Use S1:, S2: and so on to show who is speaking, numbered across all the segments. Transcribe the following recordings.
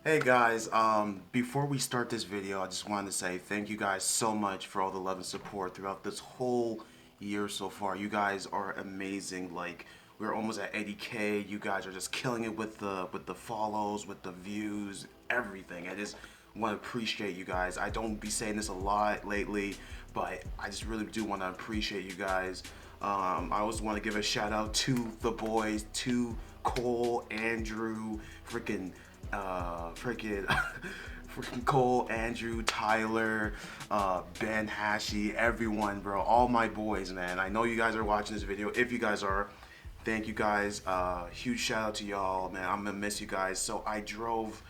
S1: Hey guys, before we start this video, I just wanted to say thank you guys so much for all the love and support throughout this whole year so far. You guys are amazing. Like, we're almost at 80K. You guys are just killing it with the follows, with the views, everything. I just want to appreciate you guys. I don't be saying this a lot lately, but I just really do want to appreciate you guys. I always want to give a shout out to the boys, to Cole, Andrew, freaking freaking Cole, Andrew, Tyler, Ben, Hashi, everyone, bro, all my boys, man. I know you guys are watching this video. If you guys are, thank you guys. Huge shout out to y'all, man. I'm gonna miss you guys. So I drove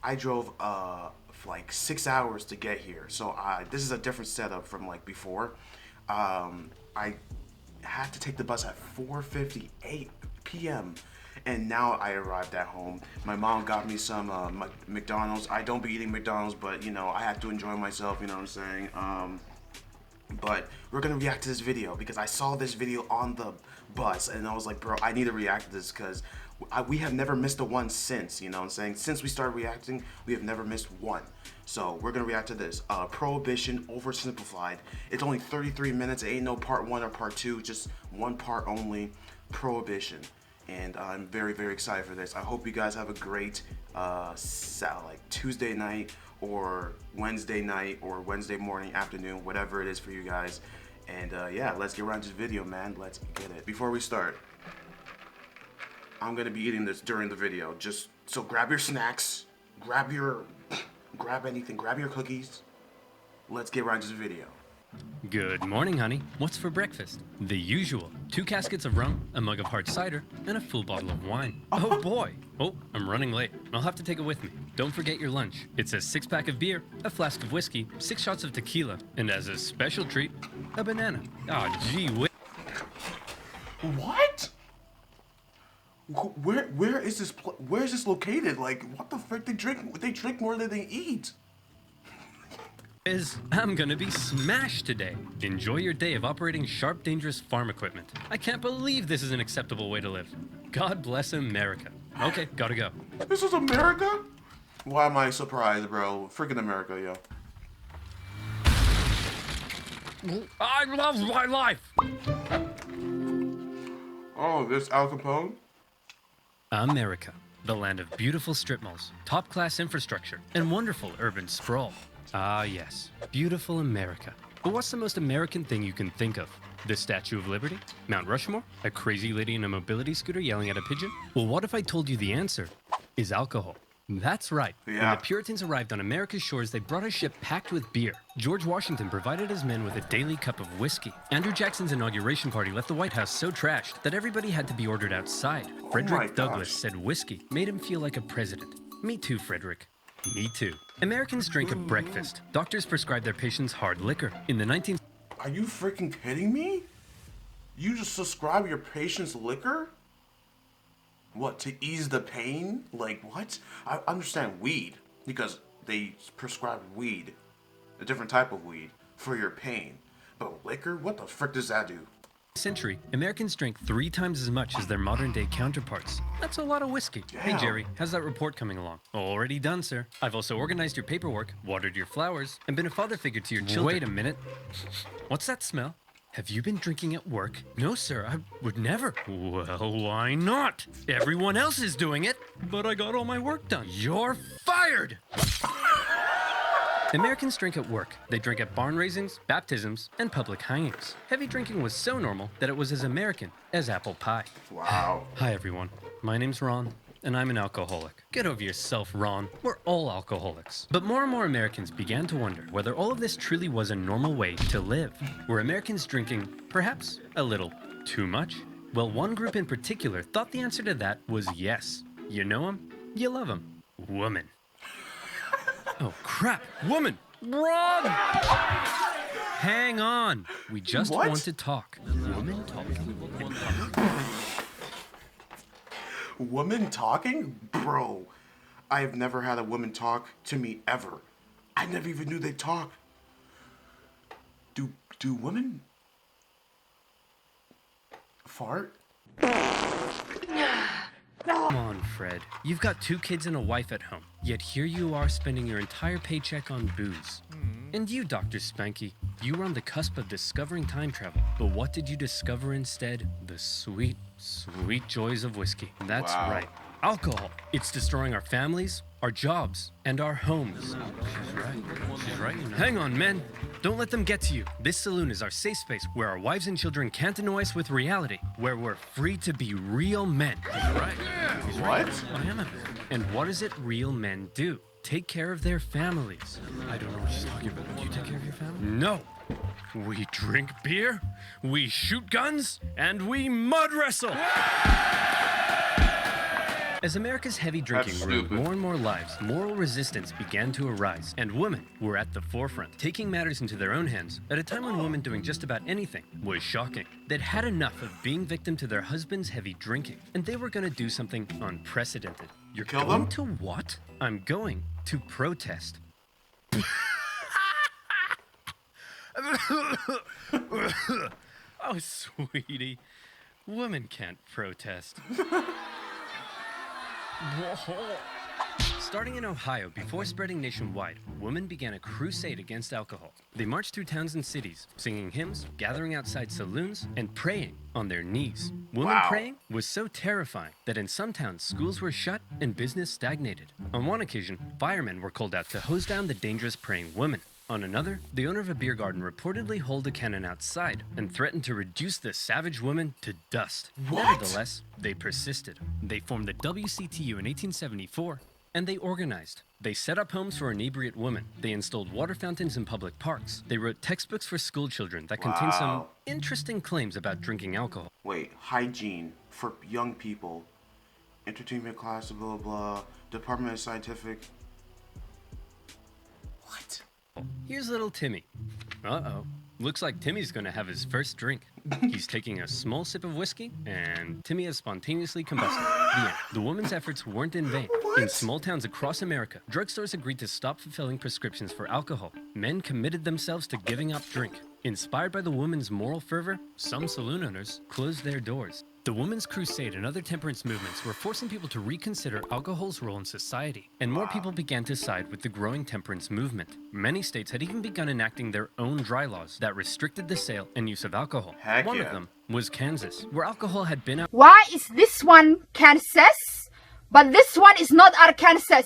S1: for like 6 hours to get here. So this is a different setup from like before. I had to take the bus at 4:58 p.m. and now I arrived at home. My mom got me some McDonald's. I don't be eating McDonald's, but you know I have to enjoy myself. You know what I'm saying? But we're gonna react to this video because I saw this video on the bus and I was like, bro, I need to react to this because we have never missed a one since. You know what I'm saying? Since we started reacting, we have never missed one. So we're gonna react to this. Prohibition, oversimplified. It's only 33 minutes. It ain't no part one or part two. Just one part only. Prohibition. And I'm very, very excited for this. I hope you guys have a great like Tuesday night or Wednesday night or Wednesday morning, afternoon, whatever it is for you guys. And yeah, let's get around to this video, man. Let's get it. Before we start, I'm gonna be eating this during the video. Just so grab your snacks, grab anything, grab your cookies. Let's get right to the video.
S2: Good morning, honey. What's for breakfast? The usual. 2 caskets of rum, a mug of hard cider, and a full bottle of wine. Oh boy! Oh, I'm running late. I'll have to take it with me. Don't forget your lunch. It's a 6-pack of beer, a flask of whiskey, 6 shots of tequila, and as a special treat, a banana. Ah, gee whiz.
S1: What? Where is this? Where is this located? Like, what the frick? They drink more than they eat.
S2: I'm gonna be smashed today. Enjoy your day of operating sharp, dangerous farm equipment. I can't believe this is an acceptable way to live. God bless America. Okay, gotta go.
S1: This is America? Why am I surprised, bro? Freaking America, yo.
S2: I love my life!
S1: Oh, this Al Capone?
S2: America, the land of beautiful strip malls, top-class infrastructure, and wonderful urban sprawl. Ah, yes. Beautiful America. But what's the most American thing you can think of? The Statue of Liberty? Mount Rushmore? A crazy lady in a mobility scooter yelling at a pigeon? Well, what if I told you the answer is alcohol? That's right.
S1: Yeah.
S2: When the Puritans arrived on America's shores, they brought a ship packed with beer. George Washington provided his men with a daily cup of whiskey. Andrew Jackson's inauguration party left the White House so trashed that everybody had to be ordered outside. Frederick Douglass said whiskey made him feel like a president. Me too, Frederick. Me too. Americans drink at breakfast. Doctors prescribe their patients hard liquor. In the 19th...
S1: Are you freaking kidding me? You just subscribe your patients liquor? What, to ease the pain? Like, what? I understand weed, because they prescribe weed, a different type of weed, for your pain. But liquor? What the frick does that do?
S2: Century, Americans drank 3 times as much as their modern-day counterparts. That's a lot of whiskey.
S1: Damn.
S2: Hey, Jerry, how's that report coming along? Already done, sir. I've also organized your paperwork, watered your flowers, and been a father figure to your children. Wait a minute. What's that smell? Have you been drinking at work? No, sir, I would never. Well, why not? Everyone else is doing it, but I got all my work done. You're fired! Americans drink at work. They drink at barn raisings, baptisms, and public hangings. Heavy drinking was so normal that it was as American as apple pie.
S1: Wow.
S2: Hi, everyone. My name's Ron, and I'm an alcoholic. Get over yourself, Ron. We're all alcoholics. But more and more Americans began to wonder whether all of this truly was a normal way to live. Were Americans drinking, perhaps, a little too much? Well, one group in particular thought the answer to that was yes. You know them, you love them. Woman. Oh, crap. Woman! Run! Hang on. We just
S1: What?
S2: want to talk. Woman talking.
S1: Woman talking? Bro, I have never had a woman talk to me ever. I never even knew they talk. Do women fart?
S2: Come on, Fred. You've got 2 kids and a wife at home. Yet here you are spending your entire paycheck on booze. And you, Dr. Spanky, you were on the cusp of discovering time travel. But what did you discover instead? The sweet, sweet joys of whiskey. That's right. Alcohol. It's destroying our families, our jobs, and our homes. She's right. She's right. Hang on, men. Don't let them get to you. This saloon is our safe space where our wives and children can't annoy us with reality, where we're free to be real men. He's right. He's right. I am a man. And what does it real men do? Take care of their families. I don't know what she's talking about. Do you take care of your family? No. We drink beer, we shoot guns, and we mud wrestle. As America's heavy drinking ruined more and more lives, moral resistance began to arise, and women were at the forefront, taking matters into their own hands at a time when women doing just about anything was shocking. They'd had enough of being victim to their husband's heavy drinking, and they were going to do something unprecedented. You're going to what? I'm going to protest. Oh, sweetie, women can't protest. Starting in Ohio, before spreading nationwide, women began a crusade against alcohol. They marched through towns and cities, singing hymns, gathering outside saloons, and praying on their knees. Women praying was so terrifying that in some towns, schools were shut and business stagnated. On one occasion, firemen were called out to hose down the dangerous praying women. On another, the owner of a beer garden reportedly held a cannon outside and threatened to reduce the savage women to dust. Nevertheless, they persisted. They formed the WCTU in 1874, and they organized. They set up homes for inebriate women. They installed water fountains in public parks. They wrote textbooks for school children that contained some interesting claims about drinking alcohol.
S1: Wait, hygiene for young people, entertainment class, blah, blah, blah, Department of Scientific. What?
S2: Here's little Timmy. Uh-oh. Looks like Timmy's gonna have his first drink. He's taking a small sip of whiskey, and Timmy has spontaneously combusted. The end. The woman's efforts weren't in vain. In small towns across America, drugstores agreed to stop fulfilling prescriptions for alcohol. Men committed themselves to giving up drink. Inspired by the woman's moral fervor, some saloon owners closed their doors. The Women's Crusade and other temperance movements were forcing people to reconsider alcohol's role in society, and more people began to side with the growing temperance movement. Many states had even begun enacting their own dry laws that restricted the sale and use of alcohol. One of them was Kansas, where alcohol had been out.
S3: Why is this one Kansas, but this one is not Arkansas?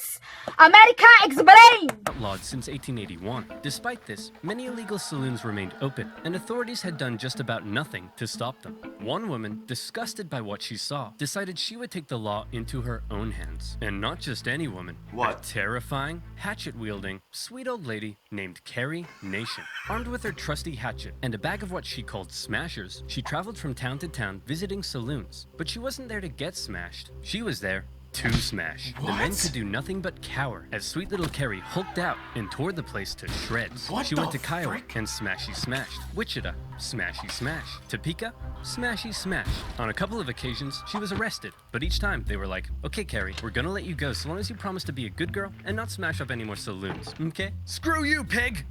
S3: America, explain!
S2: Outlawed since 1881. Despite this, many illegal saloons remained open, and authorities had done just about nothing to stop them. One woman, disgusted by what she saw, decided she would take the law into her own hands. And not just any woman. A terrifying, hatchet-wielding, sweet old lady named Carrie Nation. Armed with her trusty hatchet and a bag of what she called smashers, she traveled from town to town visiting saloons. But she wasn't there to get smashed. She was there to smash. The men could do nothing but cower as sweet little Carrie hulked out and tore the place to shreds. She went to Kiowa and smashy smashed. Wichita, smashy smash. Topeka, smashy smash. On a couple of occasions, she was arrested, but each time they were like, okay, Carrie, we're gonna let you go so long as you promise to be a good girl and not smash up any more saloons, okay? Screw you, pig!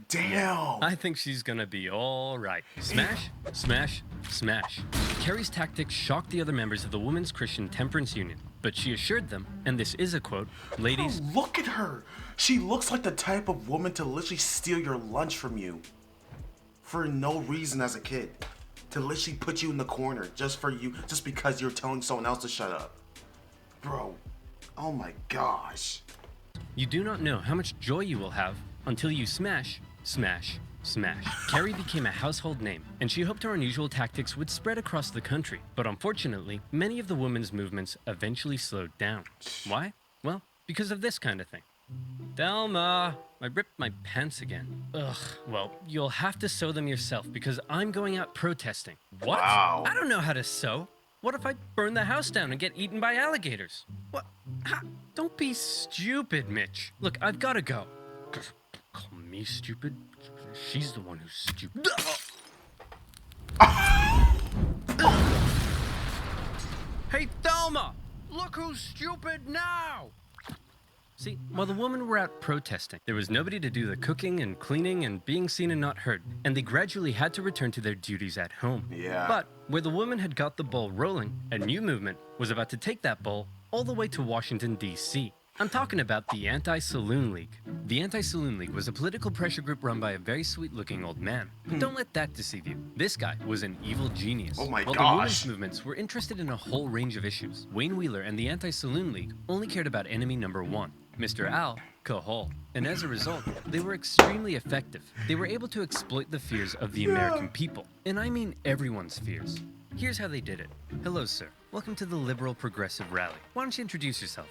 S1: Damn!
S2: I think she's gonna be all right. Smash, smash, smash. Carrie's tactics shocked the other members of the Women's Christian Temperance Union, but she assured them, and this is a quote, ladies...
S1: Oh, look at her! She looks like the type of woman to literally steal your lunch from you. For no reason as a kid. To literally put you in the corner just because you're telling someone else to shut up. Bro, oh my gosh.
S2: You do not know how much joy you will have until you smash, smash, smash. Carrie became a household name, and she hoped her unusual tactics would spread across the country. But unfortunately, many of the women's movements eventually slowed down. Why? Well, because of this kind of thing. Thelma, I ripped my pants again. Ugh, well, you'll have to sew them yourself because I'm going out protesting. What?
S1: Wow.
S2: I don't know how to sew. What if I burn the house down and get eaten by alligators? What? Don't be stupid, Mitch. Look, I've got to go. Call me stupid? She's the one who's stupid. Hey, Thelma! Look who's stupid now! See, while the women were out protesting, there was nobody to do the cooking and cleaning and being seen and not heard, and they gradually had to return to their duties at home.
S1: Yeah.
S2: But where the woman had got the ball rolling, a new movement was about to take that ball all the way to Washington, D.C. I'm talking about the Anti-Saloon League. The Anti-Saloon League was a political pressure group run by a very sweet-looking old man. But don't let that deceive you. This guy was an evil genius.
S1: Oh my
S2: While
S1: gosh.
S2: the women's movements were interested in a whole range of issues, Wayne Wheeler and the Anti-Saloon League only cared about enemy number one, Mr. Alcohol. And as a result, they were extremely effective. They were able to exploit the fears of the American people. And I mean everyone's fears. Here's how they did it. Hello, sir. Welcome to the Liberal Progressive Rally. Why don't you introduce yourself?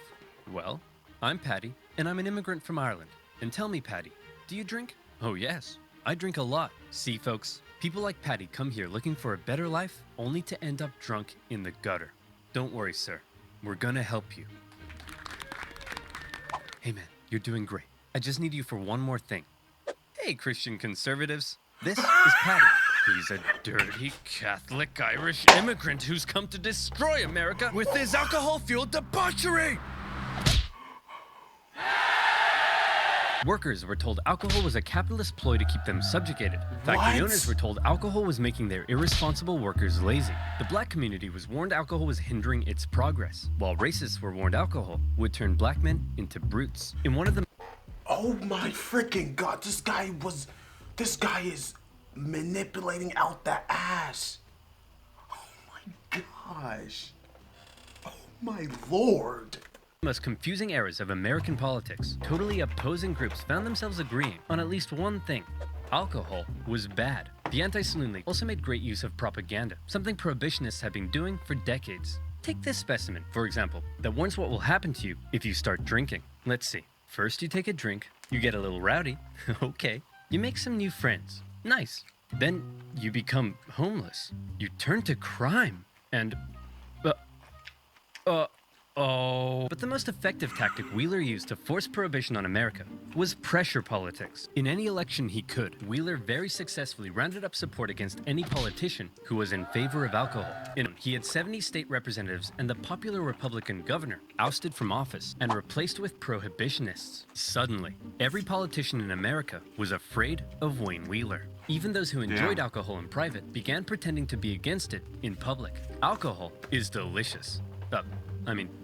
S2: Well, I'm Patty, and I'm an immigrant from Ireland. And tell me, Patty, do you drink? Oh, yes. I drink a lot. See, folks, people like Patty come here looking for a better life, only to end up drunk in the gutter. Don't worry, sir. We're gonna help you. Hey, man, you're doing great. I just need you for one more thing. Hey, Christian conservatives. This is Patty. He's a dirty Catholic Irish immigrant who's come to destroy America with his alcohol-fueled debauchery! Workers were told alcohol was a capitalist ploy to keep them subjugated. Factory
S1: What?
S2: owners were told alcohol was making their irresponsible workers lazy. The black community was warned alcohol was hindering its progress, while racists were warned alcohol would turn black men into brutes. In one of the
S1: Oh my freaking god, this guy is manipulating out the ass. Oh my gosh. Oh my lord.
S2: most confusing eras of American politics, totally opposing groups found themselves agreeing on at least one thing. Alcohol was bad. The Anti-Saloon League also made great use of propaganda, something prohibitionists have been doing for decades. Take this specimen, for example, that warns what will happen to you if you start drinking. Let's see. First you take a drink, you get a little rowdy, okay. You make some new friends, nice. Then you become homeless. You turn to crime, and... But the most effective tactic Wheeler used to force prohibition on America was pressure politics. In any election he could, Wheeler very successfully rounded up support against any politician who was in favor of alcohol. He had 70 state representatives and the popular Republican governor ousted from office and replaced with prohibitionists. Suddenly, every politician in America was afraid of Wayne Wheeler. Even those who enjoyed alcohol in private began pretending to be against it in public. Alcohol is delicious.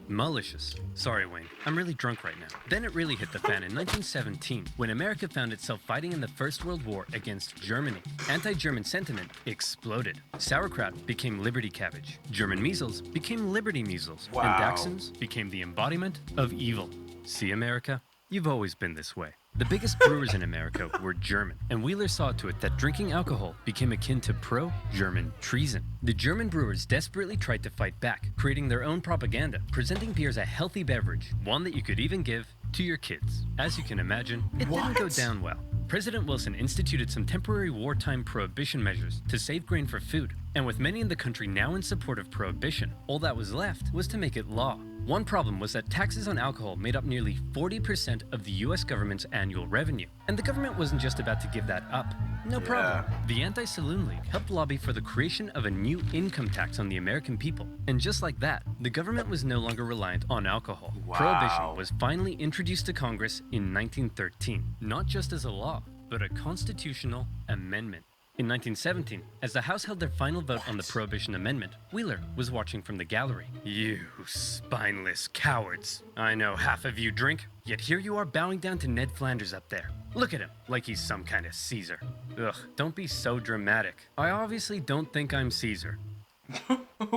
S2: Malicious. Sorry, Wayne. I'm really drunk right now. Then it really hit the fan in 1917, when America found itself fighting in the First World War against Germany. Anti-German sentiment exploded. Sauerkraut became Liberty Cabbage. German measles became Liberty Measles.
S1: Wow.
S2: And Dachshunds became the embodiment of evil. See, America? You've always been this way. The biggest brewers in America were German, and Wheeler saw to it that drinking alcohol became akin to pro-German treason. The German brewers desperately tried to fight back, creating their own propaganda, presenting beer as a healthy beverage, one that you could even give to your kids. As you can imagine, it didn't go down well. President Wilson instituted some temporary wartime prohibition measures to save grain for food, and with many in the country now in support of prohibition, all that was left was to make it law. One problem was that taxes on alcohol made up nearly 40% of the US government's annual revenue, and the government wasn't just about to give that up. No problem. The Anti-Saloon League helped lobby for the creation of a new income tax on the American people, and just like that, the government was no longer reliant on alcohol.
S1: Wow.
S2: Prohibition was finally introduced to Congress in 1913, not just as a law, but a constitutional amendment. In 1917, as the House held their final vote on the Prohibition Amendment, Wheeler was watching from the gallery. You spineless cowards. I know half of you drink, yet here you are bowing down to Ned Flanders up there. Look at him, like he's some kind of Caesar. Ugh, don't be so dramatic. I obviously don't think I'm Caesar.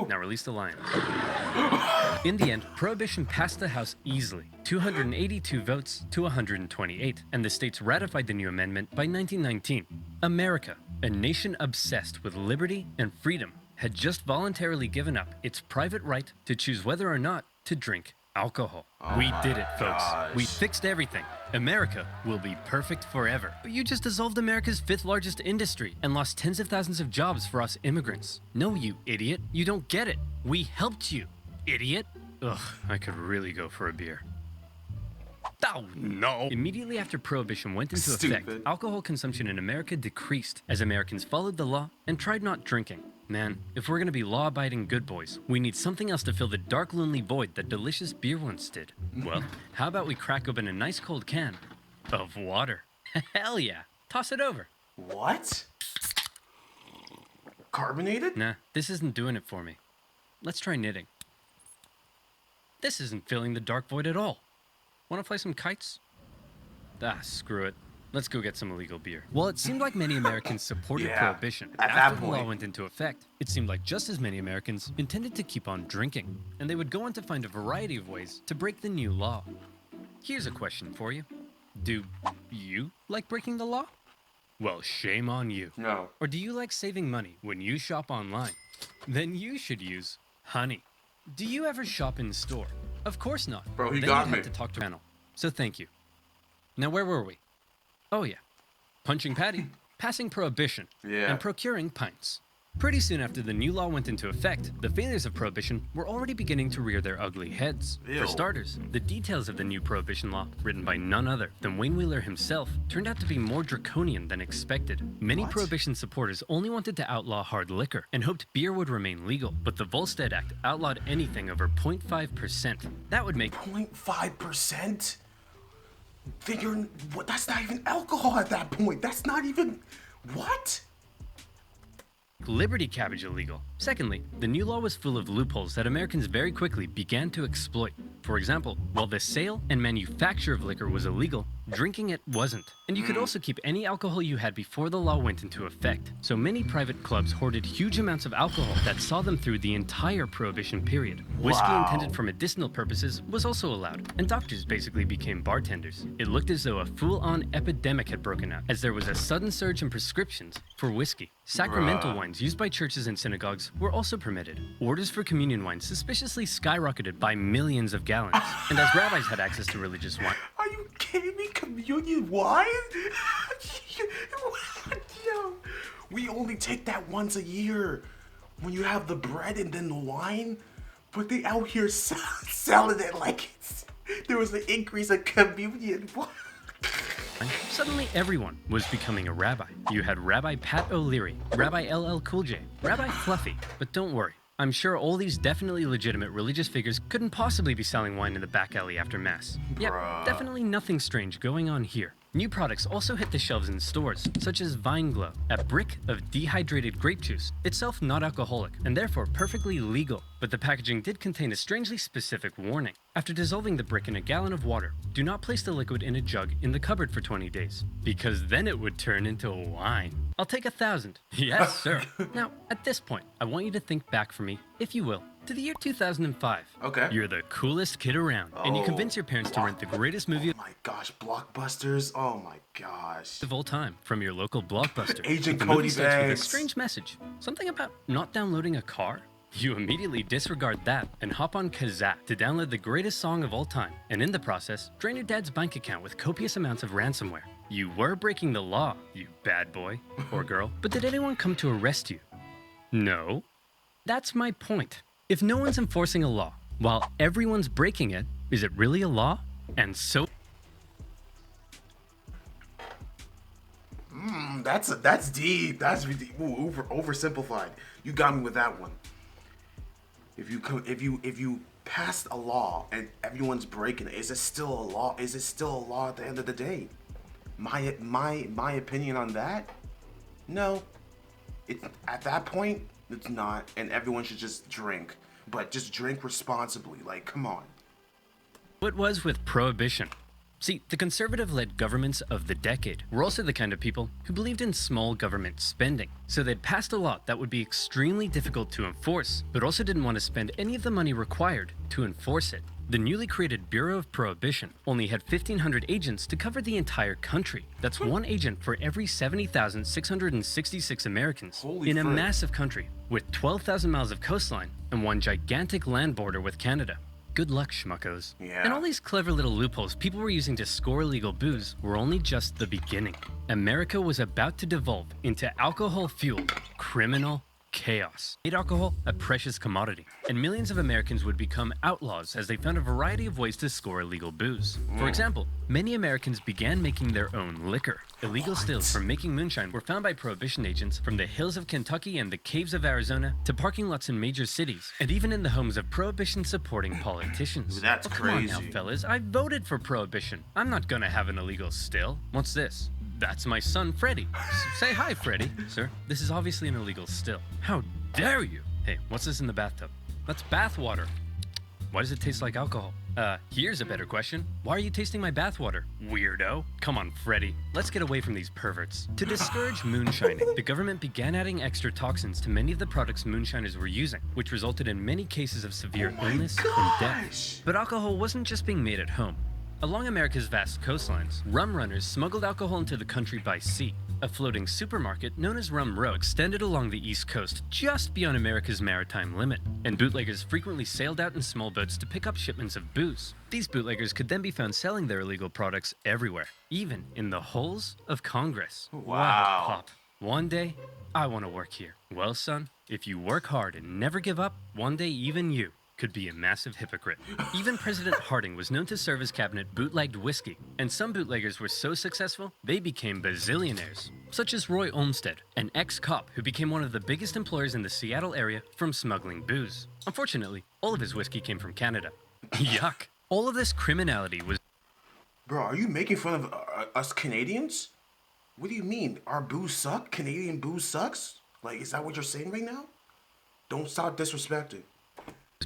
S2: Now release the lion. In the end, Prohibition passed the House easily, 282 votes to 128, and the states ratified the new amendment by 1919. America, a nation obsessed with liberty and freedom, had just voluntarily given up its private right to choose whether or not to drink alcohol. We did it, folks. We fixed everything. America will be perfect forever. But you just dissolved America's 5th largest industry and lost tens of thousands of jobs for us immigrants. No, you idiot. You don't get it. We helped you, idiot. Ugh, I could really go for a beer. Oh, no. Immediately after Prohibition went into effect, alcohol consumption in America decreased as Americans followed the law and tried not drinking. Man, if we're gonna be law-abiding good boys, we need something else to fill the dark, lonely void that delicious beer once did. Well, how about we crack open a nice cold can of water? Hell yeah! Toss it over.
S1: What? Carbonated?
S2: Nah, this isn't doing it for me. Let's try knitting. This isn't filling the dark void at all. Wanna play some kites? Ah, screw it. Let's go get some illegal beer. Well, it seemed like many Americans supported
S1: Yeah,
S2: Prohibition.
S1: at that
S2: After the law
S1: point.
S2: went into effect, it seemed like just as many Americans intended to keep on drinking, and they would go on to find a variety of ways to break the new law. Here's a question for you. Do you like breaking the law? Well, shame on you.
S1: No.
S2: Or do you like saving money when you shop online? Then you should use Honey. Do you ever shop in store? Of course not.
S1: Bro, he
S2: then
S1: got
S2: you'd
S1: me.
S2: have to talk to panel. So thank you. Now where were we? Oh yeah. Punching Patty, passing Prohibition,
S1: Yeah.
S2: and procuring pints. Pretty soon after the new law went into effect, the failures of Prohibition were already beginning to rear their ugly heads.
S1: Ew.
S2: For starters, the details of the new Prohibition law, written by none other than Wayne Wheeler himself, turned out to be more draconian than expected. Many
S1: What?
S2: Prohibition supporters only wanted to outlaw hard liquor and hoped beer would remain legal, but the Volstead Act outlawed anything over 0.5%. That would make
S1: 0.5%? Then you're what? That's not even alcohol at that point. That's not even what?
S2: Liberty cabbage illegal. Secondly, the new law was full of loopholes that Americans very quickly began to exploit. For example, while the sale and manufacture of liquor was illegal, drinking it wasn't. And you could also keep any alcohol you had before the law went into effect. So many private clubs hoarded huge amounts of alcohol that saw them through the entire Prohibition period. Whiskey
S1: Wow.
S2: intended for medicinal purposes was also allowed, and doctors basically became bartenders. It looked as though a full-on epidemic had broken out, as there was a sudden surge in prescriptions for whiskey. Sacramental
S1: Bruh.
S2: wines used by churches and synagogues were also permitted. Orders for communion wine suspiciously skyrocketed by millions of gallons. And as rabbis had access to religious wine,
S1: Are you kidding me? Communion wine? Yo, we only take that once a year when you have the bread and then the wine, but they out here selling it like there was an increase in communion. What?
S2: suddenly everyone was becoming a rabbi. You had Rabbi Pat O'Leary, Rabbi LL Cool J, Rabbi Fluffy. But don't worry, I'm sure all these definitely legitimate religious figures couldn't possibly be selling wine in the back alley after Mass. Yep,
S1: Bruh.
S2: definitely nothing strange going on here. New products also hit the shelves in stores, such as Vine Glow, a brick of dehydrated grape juice, itself not alcoholic, and therefore perfectly legal. But the packaging did contain a strangely specific warning. After dissolving the brick in a gallon of water, do not place the liquid in a jug in the cupboard for 20 days, because then it would turn into wine. I'll take 1,000. Yes, sir. Now, at this point, I want you to think back for me, if you will, to the year 2005.
S1: Okay.
S2: You're the coolest kid around, and you
S1: Oh.
S2: convince your parents to rent the greatest movie
S1: Oh my gosh, Blockbusters. Oh my gosh.
S2: of all time from your local Blockbuster.
S1: Agent
S2: The movie
S1: Cody
S2: starts with a
S1: Banks.
S2: strange message. Something about not downloading a car? You immediately disregard that and hop on Kazaa to download the greatest song of all time, and in the process, drain your dad's bank account with copious amounts of ransomware. You were breaking the law, you bad boy or girl, but did anyone come to arrest you? No. That's my point. If no one's enforcing a law, while everyone's breaking it, is it really a law? And so
S1: That's deep. That's deep. Ooh, oversimplified. You got me with that one. If you passed a law and everyone's breaking it, is it still a law? Is it still a law at the end of the day? My opinion on that? No. It at that point it's not, and everyone should just drink, but just drink responsibly. Like, come on.
S2: What was with Prohibition? See, the conservative-led governments of the decade were also the kind of people who believed in small government spending. So they'd passed a law that would be extremely difficult to enforce, but also didn't want to spend any of the money required to enforce it. The newly created Bureau of Prohibition only had 1,500 agents to cover the entire country. That's one agent for every 70,666 Americans
S1: Holy
S2: in a
S1: frick.
S2: massive country with 12,000 miles of coastline and one gigantic land border with Canada. Good luck, schmuckos.
S1: Yeah.
S2: And all these clever little loopholes people were using to score illegal booze were only just the beginning. America was about to devolve into alcohol-fueled criminal chaos, made alcohol a precious commodity, and millions of Americans would become outlaws as they found a variety of ways to score illegal booze. For example, many Americans began making their own liquor. Illegal stills from making moonshine were found by Prohibition agents from the hills of Kentucky and the caves of Arizona to parking lots in major cities, and even in the homes of Prohibition-supporting politicians.
S1: That's
S2: Come on
S1: crazy.
S2: now, fellas. I voted for Prohibition. I'm not gonna have an illegal still. What's this? That's my son, Freddie. Say hi, Freddie. Sir, this is obviously an illegal still. How dare you? Hey, what's this in the bathtub? That's bath water. Why does it taste like alcohol? Here's a better question. Why are you tasting my bathwater? Weirdo. Come on, Freddie. Let's get away from these perverts. To discourage moonshining, the government began adding extra toxins to many of the products moonshiners were using, which resulted in many cases of severe illness and death. But alcohol wasn't just being made at home. Along America's vast coastlines, rum runners smuggled alcohol into the country by sea. A floating supermarket known as Rum Row extended along the East Coast just beyond America's maritime limit, and bootleggers frequently sailed out in small boats to pick up shipments of booze. These bootleggers could then be found selling their illegal products everywhere, even in the holes of Congress.
S1: Wow.
S2: Pop. One day, I want to work here. Well, son, if you work hard and never give up, one day even you could be a massive hypocrite. Even President Harding was known to serve his cabinet bootlegged whiskey, and some bootleggers were so successful, they became bazillionaires, such as Roy Olmsted, an ex-cop who became one of the biggest employers in the Seattle area from smuggling booze. Unfortunately, all of his whiskey came from Canada. Yuck. All of this criminality was...
S1: Bro, are you making fun of us Canadians? What do you mean? Our booze suck? Canadian booze sucks? Like, is that what you're saying right now? Don't stop disrespecting.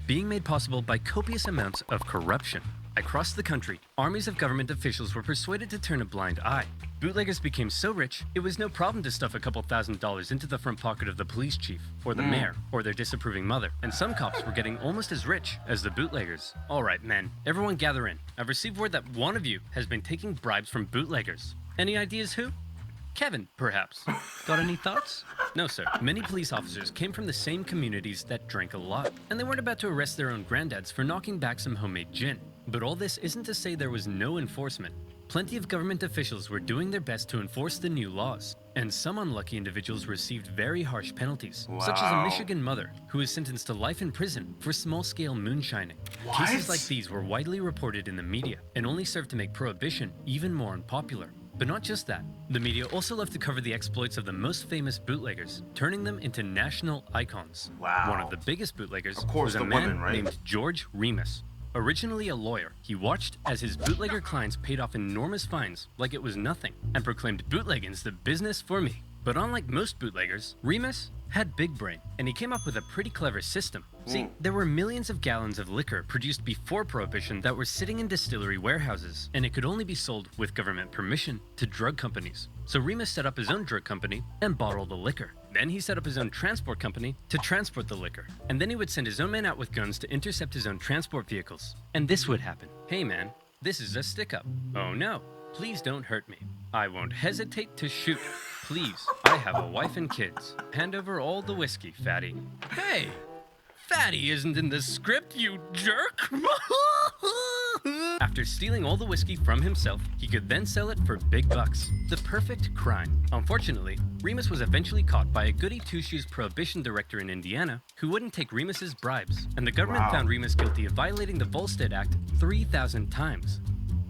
S2: being made possible by copious amounts of corruption. Across the country, armies of government officials were persuaded to turn a blind eye. Bootleggers became so rich, it was no problem to stuff a couple $1,000s into the front pocket of the police chief, or the mayor, or their disapproving mother. And some cops were getting almost as rich as the bootleggers. All right, men, everyone gather in. I've received word that one of you has been taking bribes from bootleggers. Any ideas who? Kevin, perhaps. Got any thoughts? No, sir. Many police officers came from the same communities that drank a lot, and they weren't about to arrest their own granddads for knocking back some homemade gin. But all this isn't to say there was no enforcement. Plenty of government officials were doing their best to enforce the new laws, and some unlucky individuals received very harsh penalties, such as a Michigan mother who was sentenced to life in prison for small-scale moonshining. Cases like these were widely reported in the media and only served to make Prohibition even more unpopular. But not just that, the media also loved to cover the exploits of the most famous bootleggers, turning them into national icons.
S1: Wow.
S2: One of the biggest bootleggers
S1: Of course,
S2: was a
S1: the
S2: man
S1: women, right?
S2: named George Remus. Originally a lawyer, he watched as his bootlegger clients paid off enormous fines like it was nothing, and proclaimed bootlegging's the business for me. But unlike most bootleggers, Remus had big brain, and he came up with a pretty clever system. See, there were millions of gallons of liquor produced before Prohibition that were sitting in distillery warehouses, and it could only be sold with government permission to drug companies. So Remus set up his own drug company and bottled the liquor. Then he set up his own transport company to transport the liquor. And then he would send his own men out with guns to intercept his own transport vehicles. And this would happen. Hey man, this is a stick-up. Oh no, please don't hurt me. I won't hesitate to shoot. Please, I have a wife and kids. Hand over all the whiskey, Fatty. Hey! Fatty isn't in the script, you jerk! After stealing all the whiskey from himself, he could then sell it for big bucks. The perfect crime. Unfortunately, Remus was eventually caught by a goody two-shoes Prohibition director in Indiana who wouldn't take Remus's bribes, and the government found Remus guilty of violating the Volstead Act 3,000 times.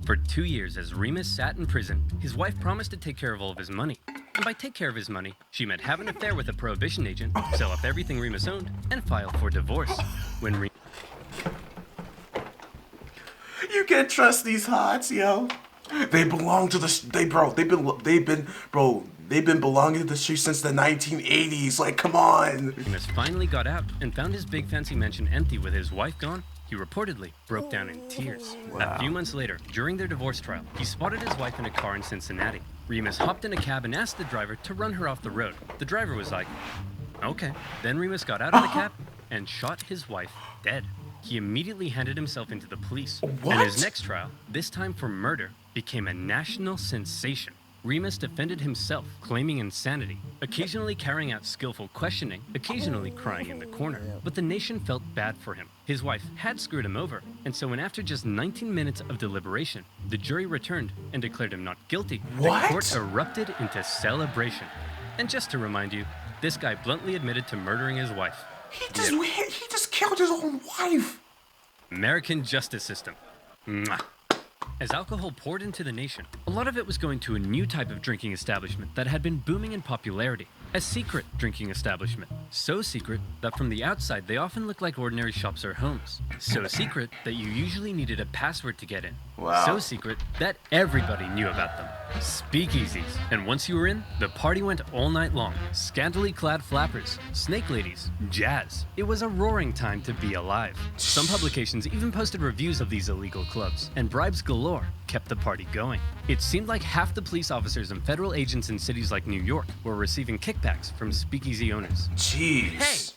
S2: For 2 years, as Remus sat in prison, his wife promised to take care of all of his money. And by take care of his money, she meant have an affair with a Prohibition agent, sell up everything Remus owned, and file for divorce. When
S1: You can't trust these hots, yo. They belong to the they've been belonging to the street since the 1980s. Like, come on.
S2: Remus finally got out and found his big fancy mansion empty with his wife gone, he reportedly broke down in tears. A few months later, during their divorce trial, he spotted his wife in a car in Cincinnati. Remus hopped in a cab and asked the driver to run her off the road. The driver was like, okay. Then Remus got out of the cab and shot his wife dead. He immediately handed himself into the police. And his next trial, this time for murder, became a national sensation. Remus defended himself, claiming insanity, occasionally carrying out skillful questioning, occasionally crying in the corner. But the nation felt bad for him. His wife had screwed him over, and so when after just 19 minutes of deliberation, the jury returned and declared him not guilty, the court erupted into celebration. And just to remind you, this guy bluntly admitted to murdering his wife.
S1: He just killed his own wife.
S2: American justice system. Mwah. As alcohol poured into the nation, a lot of it was going to a new type of drinking establishment that had been booming in popularity. A secret drinking establishment. So secret that from the outside they often looked like ordinary shops or homes. So secret that you usually needed a password to get in.
S1: Wow.
S2: So secret that everybody knew about them. Speakeasies. And once you were in, the party went all night long. Scantily clad flappers, snake ladies, jazz. It was a roaring time to be alive. Some publications even posted reviews of these illegal clubs, and bribes galore kept the party going. It seemed like half the police officers and federal agents in cities like New York were receiving kickbacks from speakeasy owners.
S1: Jeez.
S2: Hey!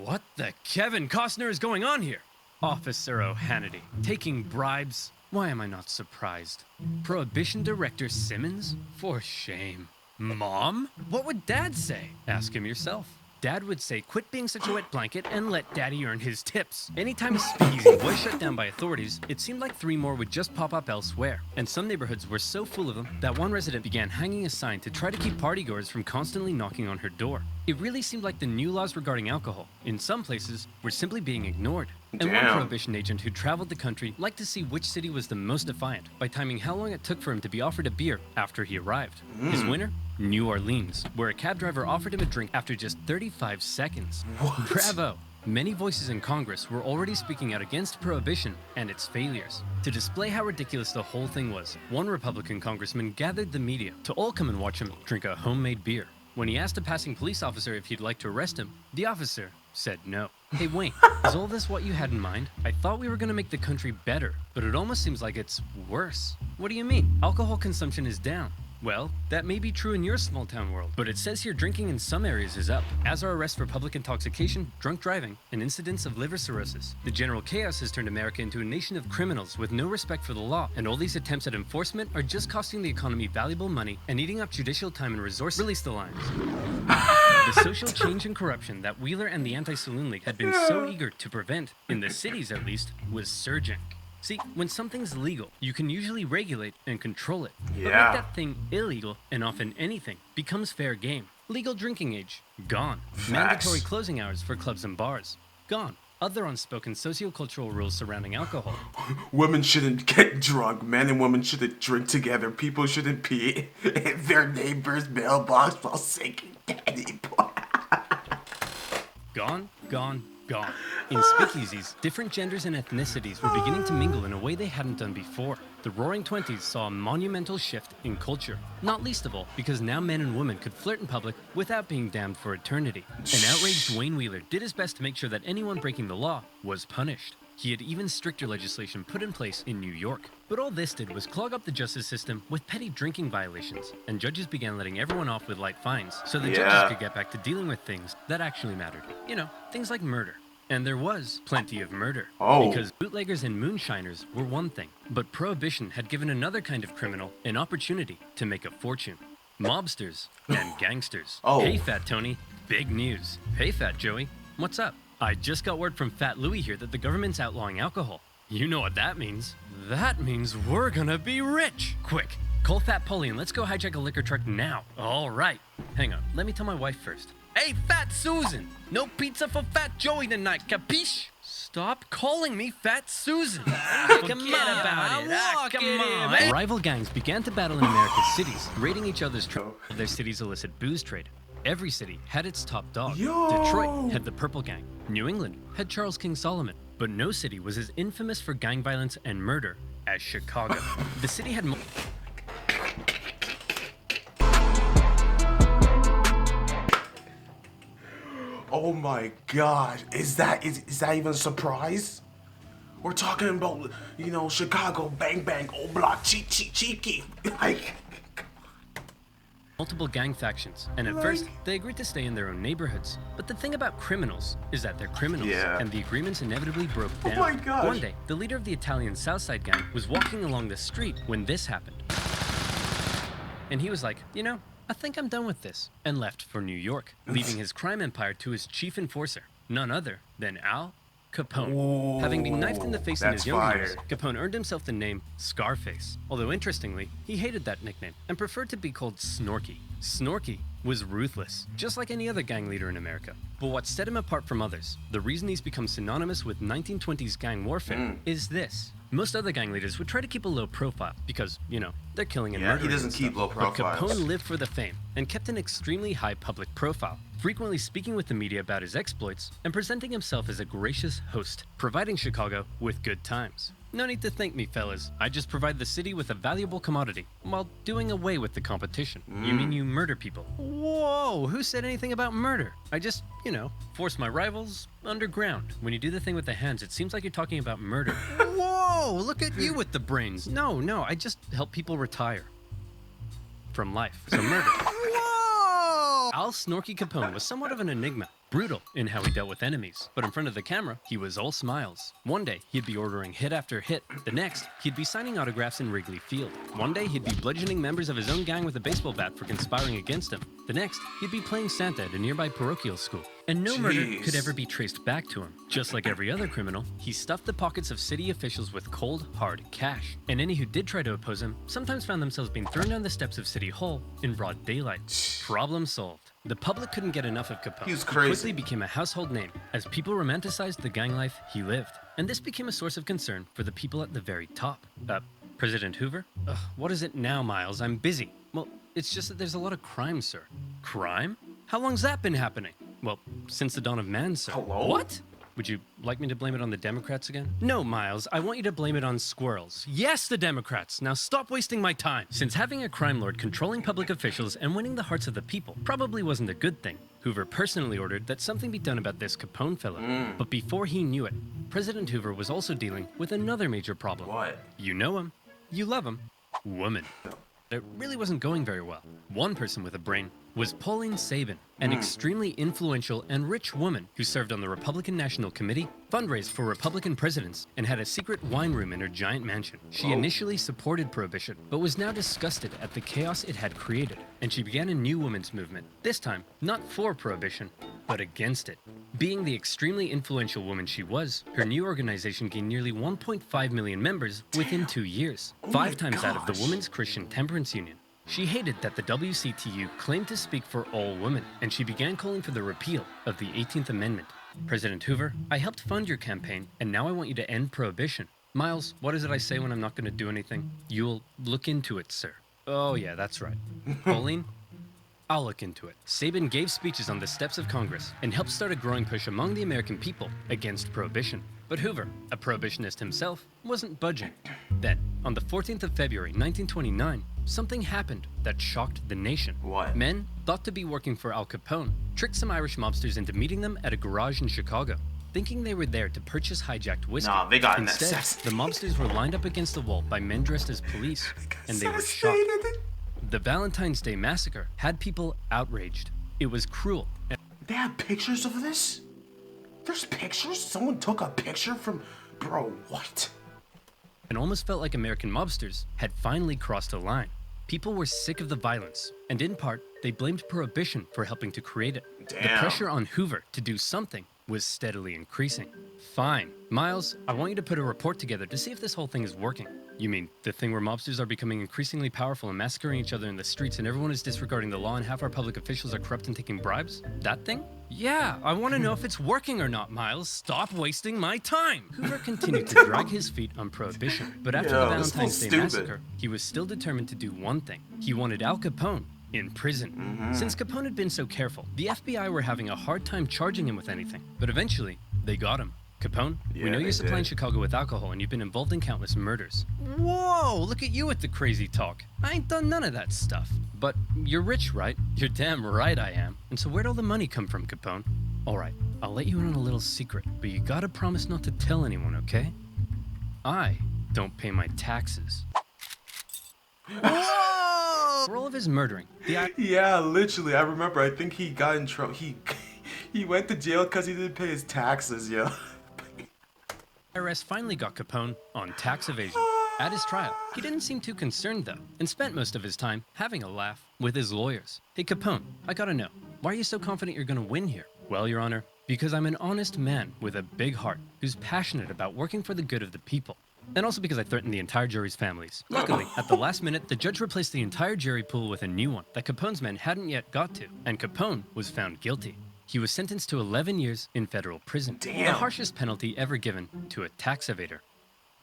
S2: What the Kevin Costner is going on here? Officer O'Hannity, taking bribes? Why am I not surprised? Prohibition Director Simmons? For shame. Mom? What would Dad say? Ask him yourself. Dad would say, quit being such a wet blanket and let Daddy earn his tips. Anytime a speakeasy was shut down by authorities, it seemed like 3 more would just pop up elsewhere. And some neighborhoods were so full of them that one resident began hanging a sign to try to keep partygoers from constantly knocking on her door. It really seemed like the new laws regarding alcohol, in some places, were simply being ignored. And one prohibition agent who traveled the country liked to see which city was the most defiant by timing how long it took for him to be offered a beer after he arrived. His winner? New Orleans, where a cab driver offered him a drink after just 35 seconds.
S1: What?
S2: Bravo! Many voices in Congress were already speaking out against prohibition and its failures. To display how ridiculous the whole thing was, one Republican congressman gathered the media to all come and watch him drink a homemade beer. When he asked a passing police officer if he'd like to arrest him, the officer said no. Hey Wayne, is all this what you had in mind? I thought we were gonna make the country better, but it almost seems like it's worse. What do you mean? Alcohol consumption is down. Well, that may be true in your small town world, but it says here drinking in some areas is up, as are arrests for public intoxication, drunk driving, and incidents of liver cirrhosis. The general chaos has turned America into a nation of criminals with no respect for the law, and all these attempts at enforcement are just costing the economy valuable money and eating up judicial time and resources. Release the lines. The social change and corruption that Wheeler and the Anti-Saloon League had been so eager to prevent, in the cities at least, was surging. See, when something's legal, you can usually regulate and control it. But make that thing illegal, and often anything, becomes fair game. Legal drinking age, gone.
S1: Facts.
S2: Mandatory closing hours for clubs and bars, gone. Other unspoken sociocultural rules surrounding alcohol.
S1: Women shouldn't get drunk. Men and women shouldn't drink together. People shouldn't pee in their neighbor's mailbox while singing Daddy Boy.
S2: Gone, gone, gone. In speakeasies, different genders and ethnicities were beginning to mingle in a way they hadn't done before. The Roaring Twenties saw a monumental shift in culture, not least of all because now men and women could flirt in public without being damned for eternity. An outraged Wayne Wheeler did his best to make sure that anyone breaking the law was punished. He had even stricter legislation put in place in New York. But all this did was clog up the justice system with petty drinking violations, and judges began letting everyone off with light fines so the judges could get back to dealing with things that actually mattered. You know, things like murder. And there was plenty of murder. Because bootleggers and moonshiners were one thing, but Prohibition had given another kind of criminal an opportunity to make a fortune. Mobsters and gangsters. Hey, Fat Tony, big news. Hey, Fat Joey, what's up? I just got word from Fat Louie here that the government's outlawing alcohol. You know what that means. That means we're gonna be rich. Quick, call Fat Polly and let's go hijack a liquor truck now. All right. Hang on, let me tell my wife first. Hey, Fat Susan! No pizza for Fat Joey tonight, capiche? Stop calling me Fat Susan! Come on about it! Come on! Rival gangs began to battle in America's cities, raiding each other's of their city's illicit booze trade. Every city had its top dog. Detroit had the Purple Gang. New England had Charles King Solomon. But no city was as infamous for gang violence and murder as Chicago. The city had
S1: Oh my God! Is that even a surprise? We're talking about, you know, Chicago, bang bang, old block, cheeky, like.
S2: multiple gang factions, and at first, they agreed to stay in their own neighborhoods. But the thing about criminals is that they're criminals, and the agreements inevitably broke down.
S1: Oh my gosh.
S2: One day, the leader of the Italian Southside gang was walking along the street when this happened. And he was like, you know, I think I'm done with this, and left for New York, leaving his crime empire to his chief enforcer, none other than Al Capone.
S1: Ooh,
S2: having been knifed in the face in his young
S1: fire.
S2: years, Capone earned himself the name Scarface. Although interestingly, he hated that nickname and preferred to be called Snorky. Snorky was ruthless, just like any other gang leader in America. But what set him apart from others, the reason he's become synonymous with 1920s gang warfare, is this. Most other gang leaders would try to keep a low profile because, you know, they're killing and murdering.
S1: He doesn't
S2: and
S1: keep
S2: stuff.
S1: low profiles.
S2: But Capone lived for the fame and kept an extremely high public profile, frequently speaking with the media about his exploits and presenting himself as a gracious host, providing Chicago with good times. No need to thank me, fellas. I just provide the city with a valuable commodity while doing away with the competition. You mean you murder people? Whoa, who said anything about murder? I just, you know, force my rivals underground. When you do the thing with the hands, it seems like you're talking about murder. Whoa, look at you with the brains. No, I just help people retire from life. So murder. Whoa! Al Snorky Capone was somewhat of an enigma. Brutal in how he dealt with enemies, but in front of the camera, he was all smiles. One day, he'd be ordering hit after hit. The next, he'd be signing autographs in Wrigley Field. One day, he'd be bludgeoning members of his own gang with a baseball bat for conspiring against him. The next, he'd be playing Santa at a nearby parochial school. And no murder could ever be traced back to him. Just like every other criminal, he stuffed the pockets of city officials with cold, hard cash. And any who did try to oppose him sometimes found themselves being thrown down the steps of City Hall in broad daylight. Problem solved. The public couldn't get enough of Capone.
S1: He was crazy.
S2: He quickly became a household name as people romanticized the gang life he lived. And this became a source of concern for the people at the very top. President Hoover? What is it now, Miles? I'm busy. Well, it's just that there's a lot of crime, sir. Crime? How long's that been happening? Well, since the dawn of man, sir.
S1: Hello?
S2: What? Would you like me to blame it on the Democrats again? No, Miles, I want you to blame it on squirrels. Yes, the Democrats. Now stop wasting my time. Since having a crime lord controlling public officials and winning the hearts of the people probably wasn't a good thing, Hoover personally ordered that something be done about this Capone fellow. But before he knew it, President Hoover was also dealing with another major problem.
S1: What?
S2: You know him. You love him. Woman. It really wasn't going very well. One person with a brain was Pauline Sabin, an extremely influential and rich woman who served on the Republican National Committee, fundraised for Republican presidents, and had a secret wine room in her giant mansion. She initially supported Prohibition, but was now disgusted at the chaos it had created, and she began a new women's movement, this time not for Prohibition, but against it. Being the extremely influential woman she was, her new organization gained nearly 1.5 million members within 2 years, 5 times that of the Women's Christian Temperance Union. She hated that the WCTU claimed to speak for all women, and she began calling for the repeal of the 18th Amendment. President Hoover, I helped fund your campaign, and now I want you to end Prohibition. Miles, what is it I say when I'm not going to do anything? You'll look into it, sir. Oh yeah, that's right. Pauline? I'll look into it. Sabin gave speeches on the steps of Congress and helped start a growing push among the American people against Prohibition. But Hoover, a prohibitionist himself, wasn't budging. Then, on the 14th of February, 1929, something happened that shocked the nation.
S1: What?
S2: Men, thought to be working for Al Capone, tricked some Irish mobsters into meeting them at a garage in Chicago, thinking they were there to purchase hijacked whiskey.
S1: Nah, they got
S2: Instead,
S1: necessity.
S2: the mobsters were lined up against the wall by men dressed as police, and they were shocked. The Valentine's Day Massacre had people outraged. It was cruel.
S1: They have pictures of this? There's pictures? Someone took a picture from... Bro, what?
S2: And almost felt like American mobsters had finally crossed a line. People were sick of the violence, and in part, they blamed Prohibition for helping to create it. The
S1: Damn.
S2: pressure on Hoover to do something was steadily increasing. Fine. Miles, I want you to put a report together to see if this whole thing is working. You mean the thing where mobsters are becoming increasingly powerful and massacring each other in the streets and everyone is disregarding the law and half our public officials are corrupt and taking bribes? That thing? Yeah, I want to know if it's working or not, Miles. Stop wasting my time. Hoover continued to drag his feet on Prohibition, but after the
S1: Yo, this
S2: Valentine's Day
S1: fool's
S2: Massacre, he was still determined to do one thing. He wanted Al Capone in prison. Since Capone had been so careful, the FBI were having a hard time charging him with anything, but eventually, they got him. Capone, we
S1: Yeah,
S2: know
S1: they
S2: you're supplying
S1: did.
S2: Chicago with alcohol and you've been involved in countless murders. Whoa, look at you with the crazy talk. I ain't done none of that stuff. But you're rich, right? You're damn right I am. And so where'd all the money come from, Capone? All right, I'll let you in on a little secret, but you gotta promise not to tell anyone, okay? I don't pay my taxes. Whoa! For all of his murdering,
S1: Yeah, literally. I remember. I think he got in trouble. He went to jail because he didn't pay his taxes, yo.
S2: IRS finally got Capone on tax evasion. At his trial, he didn't seem too concerned though, and spent most of his time having a laugh with his lawyers. Hey Capone, I gotta know, why are you so confident you're gonna win here? Well, Your Honor, because I'm an honest man with a big heart who's passionate about working for the good of the people. and also because I threatened the entire jury's families. Luckily, at the last minute, the judge replaced the entire jury pool with a new one that Capone's men hadn't yet got to, and Capone was found guilty. He was sentenced to 11 years in federal prison, the harshest penalty ever given to a tax evader.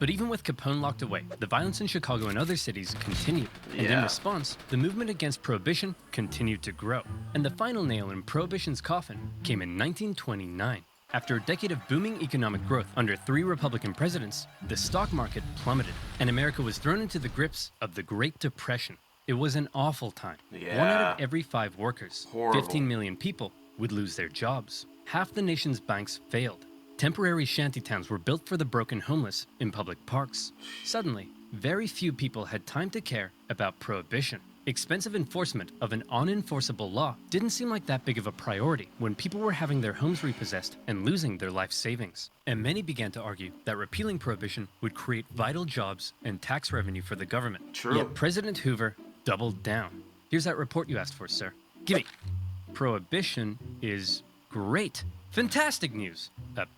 S2: But even with Capone locked away, the violence in Chicago and other cities continued, and in response, the movement against Prohibition continued to grow. And the final nail in Prohibition's coffin came in 1929. After a decade of booming economic growth under 3 Republican presidents, the stock market plummeted, and America was thrown into the grips of the Great Depression. It was an awful time. 1 out of every 5 workers, 15 million people, would lose their jobs. Half the nation's banks failed. Temporary shantytowns were built for the broken homeless in public parks. Suddenly, very few people had time to care about Prohibition. Expensive enforcement of an unenforceable law didn't seem like that big of a priority when people were having their homes repossessed and losing their life savings. And many began to argue that repealing Prohibition would create vital jobs and tax revenue for the government.
S1: True.
S2: Yet President Hoover doubled down. Here's that report you asked for, sir. Gimme. Prohibition is great. Fantastic news!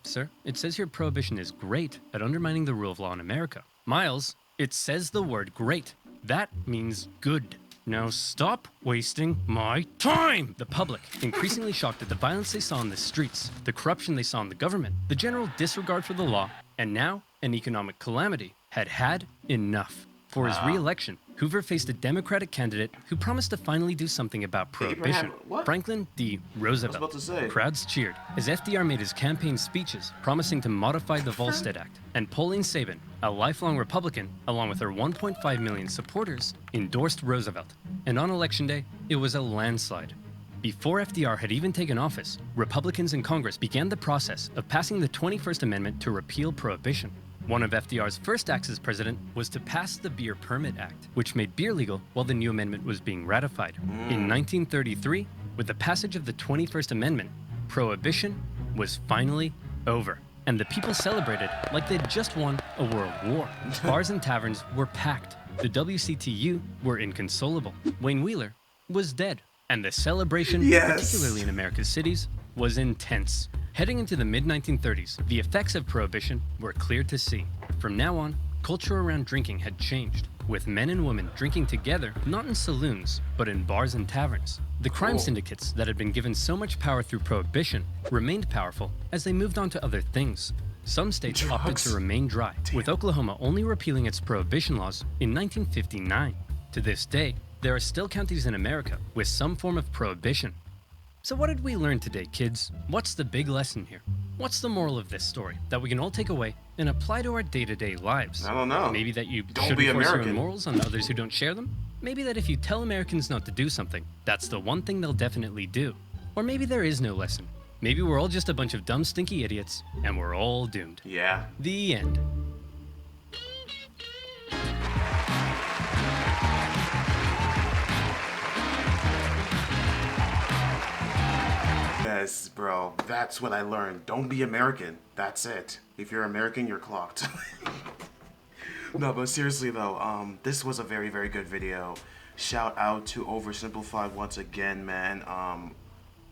S2: Sir, it says here Prohibition is great at undermining the rule of law in America. Miles, it says the word great. That means good. Now stop wasting my time! The public, increasingly shocked at the violence they saw in the streets, the corruption they saw in the government, the general disregard for the law, and now an economic calamity, had enough. For his re-election, Hoover faced a Democratic candidate who promised to finally do something about Prohibition. Franklin D. Roosevelt.
S1: I was about to say.
S2: Crowds cheered as FDR made his campaign speeches promising to modify the Volstead Act. And Pauline Sabin, a lifelong Republican, along with her 1.5 million supporters, endorsed Roosevelt. And on Election Day, it was a landslide. Before FDR had even taken office, Republicans in Congress began the process of passing the 21st Amendment to repeal Prohibition. One of FDR's first acts as president was to pass the Beer Permit Act, which made beer legal while the new amendment was being ratified. In 1933, with the passage of the 21st Amendment, Prohibition was finally over, and the people celebrated like they'd just won a world war. Bars and taverns were packed. The WCTU were inconsolable. Wayne Wheeler was dead, and the celebration, particularly in America's cities, was intense. Heading into the mid-1930s, the effects of Prohibition were clear to see. From now on, culture around drinking had changed, with men and women drinking together, not in saloons, but in bars and taverns. The crime syndicates that had been given so much power through Prohibition remained powerful as they moved on to other things. Some states opted to remain dry, with Oklahoma only repealing its Prohibition laws in 1959. To this day, there are still counties in America with some form of Prohibition. So what did we learn today, kids? What's the big lesson here? What's the moral of this story that we can all take away and apply to our day-to-day lives?
S1: I don't know.
S2: Maybe that you
S1: Don't
S2: shouldn't
S1: be
S2: force your
S1: American.
S2: own morals on others who don't share them? Maybe that if you tell Americans not to do something, that's the one thing they'll definitely do. Or maybe there is no lesson. Maybe we're all just a bunch of dumb, stinky idiots, and we're all doomed.
S1: Yeah.
S2: The end.
S1: Yes, bro. That's what I learned. Don't be American. That's it. If you're American, you're clocked. No, but seriously though, this was a very, very good video. Shout out to OverSimplified once again, man.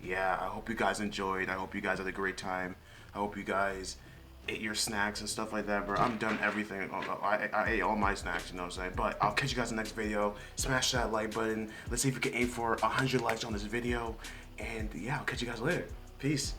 S1: Yeah, I hope you guys enjoyed. I hope you guys had a great time. I hope you guys ate your snacks and stuff like that, bro. I'm done everything. I ate all my snacks, you know what I'm saying? But I'll catch you guys in the next video. Smash that like button. Let's see if we can aim for 100 likes on this video. And yeah, I'll catch you guys later. Peace.